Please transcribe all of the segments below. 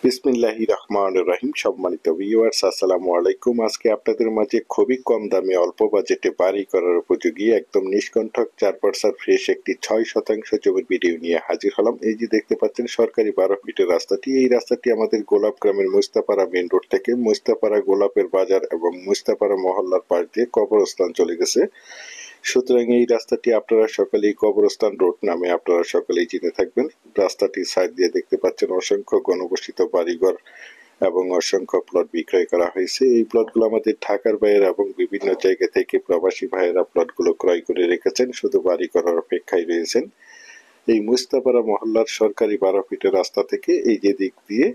বিসমিল্লাহির রহমানির রহিম। সম্মানিত ভিউয়ার্স, আসসালামু আলাইকুম। আজকে আপনাদের মাঝে খুবই কম দামে অল্প বাজেটে বাড়ি করার উপযোগী একদম নিষ্কণ্টক 4% ফ্রেশ একটি 6% জমির ভিডিও নিয়ে হাজির হলাম। এই যে দেখতে পাচ্ছেন সরকারি 12 ফিটের রাস্তাটি, এই রাস্তাটি আমাদের গোলাপ গ্রামের মুস্তাপাড়া মেন রোড থেকে মুস্তাপাড়া গোলাপের বাজার এবং মুস্তাপাড়া মহল্লার পাশ দিয়ে কবরস্থান চলে গেছে। সুতরাং এই রাস্তাটি আপনারা সকলেই কবরস্থান রোড নামে আপনারা সকলেই চিনে থাকবেন। রাস্তাটির সাইড দিয়ে দেখতে পাচ্ছেন অসংখ্য ঘনবসতিত বাড়িঘর এবং অসংখ্য প্লট বিক্রয় করা হয়েছে। এই প্লটগুলো আমাদের ঢাকার বাইরে এবং বিভিন্ন জায়গা থেকে প্রবাসী ভাইয়েরা প্লটগুলো ক্রয় করে রেখেছেন, শুধু বাড়ি করার অপেক্ষায় রয়েছেন। এই মুস্তাপাড়া মহল্লার সরকারি 12 ফিটের রাস্তা থেকে এই যে দিক দিয়ে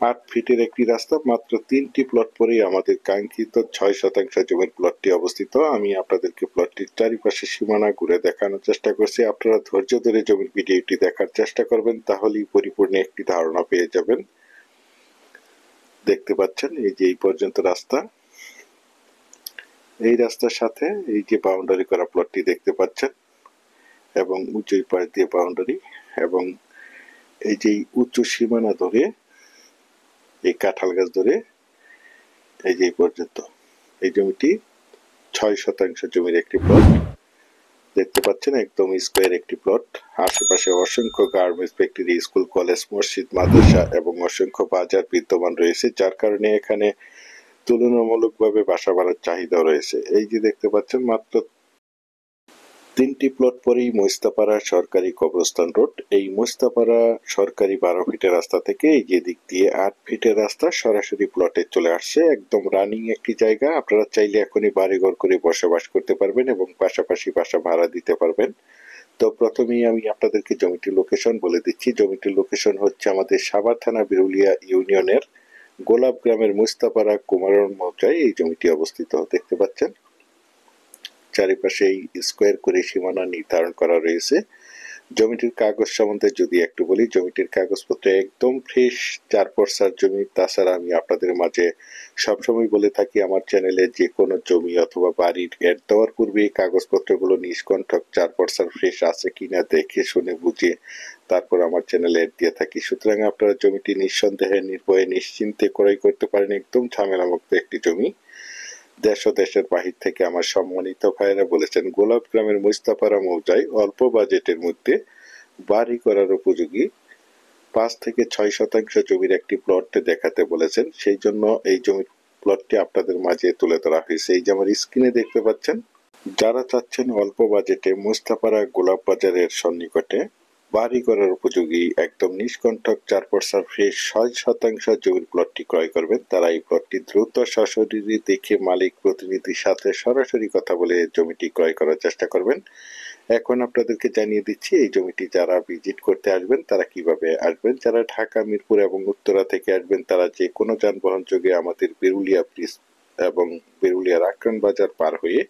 8 ফিটের একটি রাস্তা, মাত্র 3টি প্লট পরেই আমাদের কাঙ্ক্ষিত 6% জমির প্লটটি অবস্থিত। আমি আপনাদেরকে প্লটটির চারিপাশে সীমানা ঘুরে দেখানোর চেষ্টা করছি। আপনারা ধৈর্য ধরে জমির ভিডিওটি দেখার চেষ্টা করবেন, তাহলেই পরিপূর্ণ একটি ধারণা পেয়ে যাবেন। দেখতে পাচ্ছেন এই যে এই পর্যন্ত রাস্তা, এই রাস্তার সাথে এই যে বাউন্ডারি করা প্লটটি দেখতে পাচ্ছেন এবং উঁচু পাশ দিয়ে বাউন্ডারি, এবং এই যে উচ্চ সীমানা ধরে এই কাঁঠাল গাছ ধরে এই যে পর্যন্ত এই জমিটি 6% জমির একটি প্লট দেখতে পাচ্ছেন, একদম স্কোয়ার একটি প্লট। আশেপাশে অসংখ্য গার্মেন্টস ফ্যাক্টরি, স্কুল, কলেজ, মসজিদ, মাদ্রাসা এবং অসংখ্য বাজার বিদ্যমান রয়েছে, যার কারণে এখানে তুলনামূলকভাবে বাসা বাড়ার চাহিদা রয়েছে। এই যে দেখতে পাচ্ছেন মাত্র 3টি প্লট পরেই মুস্তাপাড়া সরকারি কবরস্থান রোড। এই মুস্তাপাড়া সরকারি 12 ফিটের রাস্তা থেকে এই যে দিক দিয়ে 8 ফিটের রাস্তা সরাসরি প্লটে চলে আসছে। একদম রানিং একটি জায়গা, আপনারা চাইলে এখনই বাড়িঘর করে বসবাস করতে পারবেন এবং পাশাপাশি বাসা ভাড়া দিতে পারবেন। তো প্রথমেই আমি আপনাদেরকে জমিটির লোকেশন বলে দিচ্ছি। জমিটির লোকেশন হচ্ছে আমাদের সাভার থানা বিরুলিয়া ইউনিয়নের গোলাপ গ্রামের মুস্তাপাড়া কুমারন মৌজায় এই জমিটি অবস্থিত। দেখতে পাচ্ছেন চারিপাশে স্কোয়ার করে সীমানা নির্ধারণ করা রয়েছে। জমিটির কাগজ সম্বন্ধে যদি একটু বলি, জমিটির কাগজপত্র একদম ফ্রেশ 4% জমি। তাছাড়া আমি আপনাদের মাঝে সবসময় বলে থাকি, আমার চ্যানেলে যে কোনো জমি অথবা বাড়ির অ্যাড দেওয়ার পূর্বে এই কাগজপত্রগুলো নিষ্কণ্টক 4% ফ্রেশ আছে কিনা দেখে শুনে বুঝে তারপর আমার চ্যানেলে অ্যাড দিয়ে থাকি। সুতরাং আপনারা জমিটি নিঃসন্দেহে নির্ভয়ে নিশ্চিন্তে ক্রয় করতে পারেন। একদম ঝামেলামুক্ত একটি জমি। দেশ ও দেশের বাহির থেকে আমার সম্মানিত ভাইয়েরা বলেছেন গোলাপ গ্রামের মুস্তাপাড়া মৌজায় অল্প বাজেটের মধ্যে বাড়ি করার উপযোগী 5 থেকে 6% জমির একটি প্লট দেখাতে বলেছেন। সেই জন্য এই জমির প্লটটি আপনাদের মাঝে তুলে ধরা হয়েছে। এই যে আমার স্ক্রিনে দেখতে পাচ্ছেন, যারা চাচ্ছেন অল্প বাজেটে মুস্তাপাড়া গোলাপ বাজারের সন্নিকটে বাড়ি করার উপযোগী একদম নিষ্কণ্টক 4% ফ্রেশ 6% জমির প্লটটি ক্রয় করবেন, তারা এই প্লটটি দ্রুত সশরীরে দেখে মালিক প্রতিনিধির সাথে সরাসরি কথা বলে জমিটি ক্রয় করার চেষ্টা করবেন। এখন আপনাদেরকে জানিয়ে দিচ্ছি এই জমিটি যারা ভিজিট করতে আসবেন তারা কিভাবে আসবেন। যারা ঢাকা, মিরপুর এবং উত্তরা থেকে আসবেন তারা যে কোনো যানবাহন যোগে আমাদের বিরুলিয়া ব্রিজ এবং বিরুলিয়ার আক্রান বাজার পার হয়ে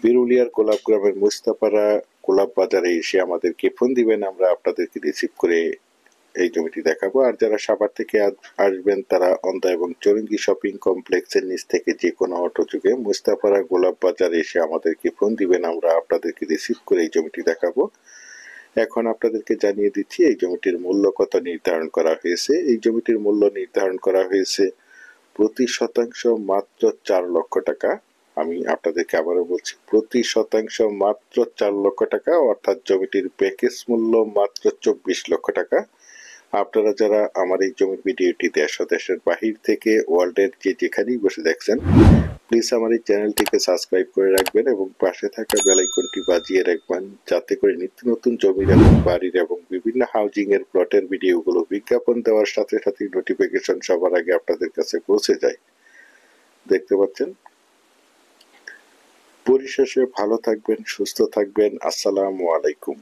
বিরুলিয়ার গোলাপ গ্রামের মুস্তাপাড়া গোলাপ বাজারে এসে আমাদেরকে ফোন দিবেন, আমরা আপনাদেরকে রিসিভ করে এই জমিটি দেখাবো। আর যারা সাভার থেকে আসবেন তারা অন্দা এবং চরঙ্গি শপিং কমপ্লেক্সের নিচ থেকে যে কোনো অটো যোগে মুস্তাপাড়া গোলাপ বাজারে এসে আমাদেরকে ফোন দিবেন, আমরা আপনাদেরকে রিসিভ করে এই জমিটি দেখাবো। এখন আপনাদেরকে জানিয়ে দিচ্ছি এই জমিটির মূল্য কত নির্ধারণ করা হয়েছে। এই জমিটির মূল্য নির্ধারণ করা হয়েছে প্রতি শতাংশ মাত্র 4 লক্ষ টাকা। আমি আপনাদেরকে আবারও বলছি, প্রতি শতাংশ মাত্র 4 লক্ষ টাকা, অর্থাৎ জমিটির প্যাকেজ মূল্য মাত্র 24 লক্ষ টাকা। আপনারা যারা আমার এই জমির ভিডিওটি দেশ ও দেশের বাহির থেকে ওয়ার্ল্ডের যেখানেই বসে দেখছেন, প্লিজ আমার এই চ্যানেলটিকে সাবস্ক্রাইব করে রাখবেন এবং পাশে থাকা বেল আইকনটি বাজিয়ে রাখবেন, যাতে করে নিত্য নতুন জমির এবং বাড়ির এবং বিভিন্ন হাউজিং এর প্লটের ভিডিওগুলো বিজ্ঞাপন দেওয়ার সাথে সাথে নোটিফিকেশন সবার আগে আপনাদের কাছে পৌঁছে যায়। দেখতে পাচ্ছেন। পরিশেষে ভালো থাকবেন, সুস্থ থাকবেন। আসসালামু আলাইকুম।